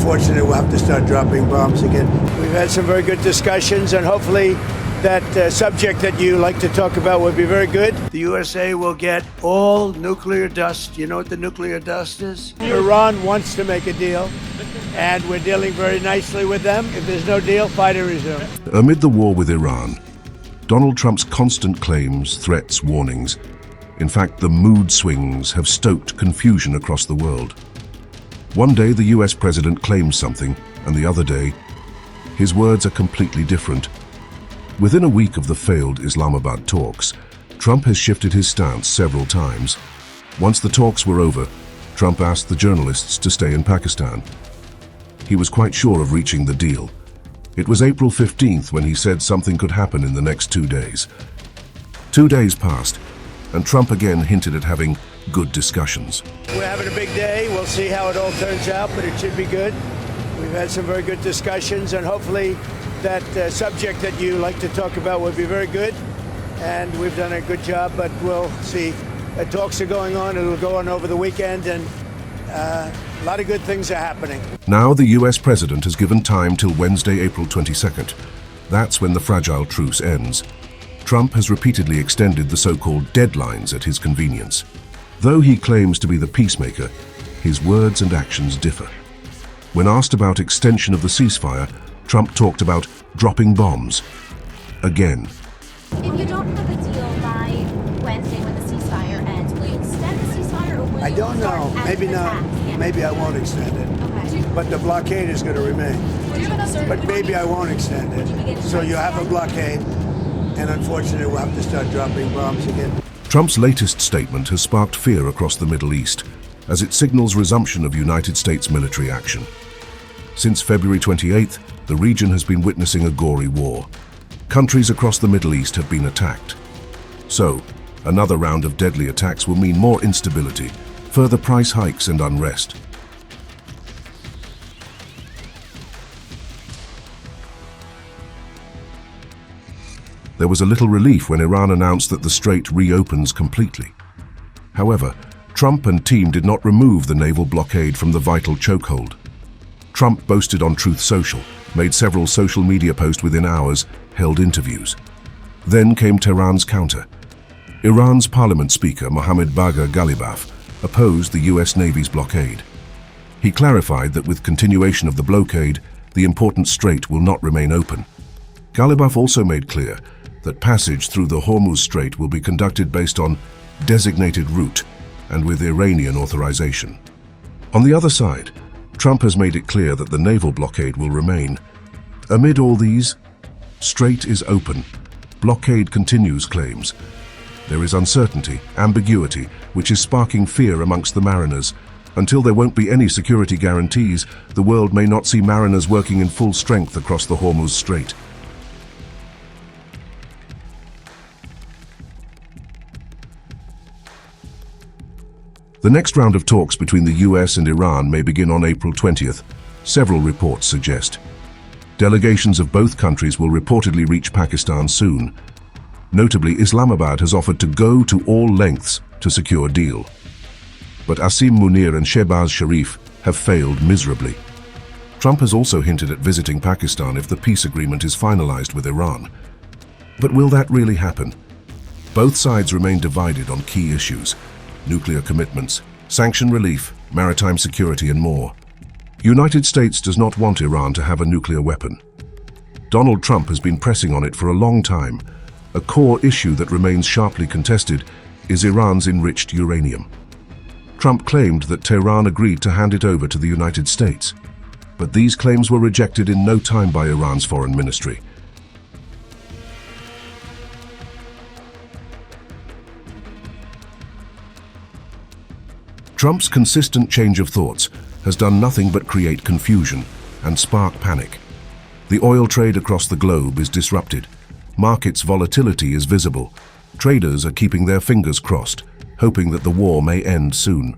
unfortunately, we'll have to start dropping bombs again. We've had some very good discussions, and hopefully that subject that you like to talk about will be very good. The USA will get all nuclear dust. You know what the nuclear dust is? Iran wants to make a deal, and we're dealing very nicely with them. If there's no deal, fighting resume. Amid the war with Iran, Donald Trump's constant claims, threats, warnings, in fact, the mood swings have stoked confusion across the world. One day the US president claims something, and the other day, his words are completely different. Within a week of the failed Islamabad talks, Trump has shifted his stance several times. Once the talks were over, Trump asked the journalists to stay in Pakistan. He was quite sure of reaching the deal. It was April 15th when he said something could happen in the next 2 days. 2 days passed, and Trump again hinted at having good discussions. We're having a big day. We'll see how it all turns out, but it should be good. We've had some very good discussions, and hopefully that subject that you like to talk about will be very good. And we've done a good job, but we'll see. Talks are going on. It'll go on over the weekend, and a lot of good things are happening. Now the US president has given time till Wednesday, April 22nd. That's when the fragile truce ends. Trump has repeatedly extended the so-called deadlines at his convenience. Though he claims to be the peacemaker, his words and actions differ. When asked about extension of the ceasefire, Trump talked about dropping bombs. Again. If you don't have a deal by Wednesday when the ceasefire ends, will you extend the ceasefire or will I don't know. Maybe not. Maybe I won't extend it. Okay. But the blockade is going to remain. But maybe I won't extend it. So you have a blockade, and unfortunately we'll have to start dropping bombs again. Trump's latest statement has sparked fear across the Middle East as it signals resumption of United States military action. Since February 28th, the region has been witnessing a gory war. Countries across the Middle East have been attacked. So, another round of deadly attacks will mean more instability, further price hikes and unrest. There was a little relief when Iran announced that the strait reopens completely. However, Trump and team did not remove the naval blockade from the vital chokehold. Trump boasted on Truth Social, made several social media posts within hours, held interviews. Then came Tehran's counter. Iran's parliament speaker, Mohammad Bagher Ghalibaf, opposed the US Navy's blockade. He clarified that with continuation of the blockade, the important strait will not remain open. Ghalibaf also made clear that passage through the Hormuz Strait will be conducted based on designated route and with Iranian authorization. On the other side, Trump has made it clear that the naval blockade will remain. Amid all these, strait is open. Blockade continues claims. There is uncertainty, ambiguity, which is sparking fear amongst the mariners. Until there won't be any security guarantees, the world may not see mariners working in full strength across the Hormuz Strait. The next round of talks between the US and Iran may begin on April 20th, several reports suggest. Delegations of both countries will reportedly reach Pakistan soon. Notably, Islamabad has offered to go to all lengths to secure a deal. But Asim Munir and Shehbaz Sharif have failed miserably. Trump has also hinted at visiting Pakistan if the peace agreement is finalized with Iran. But will that really happen? Both sides remain divided on key issues: nuclear commitments, sanction relief, maritime security, and more. United States does not want Iran to have a nuclear weapon. Donald Trump has been pressing on it for a long time. A core issue that remains sharply contested is Iran's enriched uranium. Trump claimed that Tehran agreed to hand it over to the United States, but these claims were rejected in no time by Iran's foreign ministry. Trump's consistent change of thoughts has done nothing but create confusion and spark panic. The oil trade across the globe is disrupted. Markets' volatility is visible. Traders are keeping their fingers crossed, hoping that the war may end soon.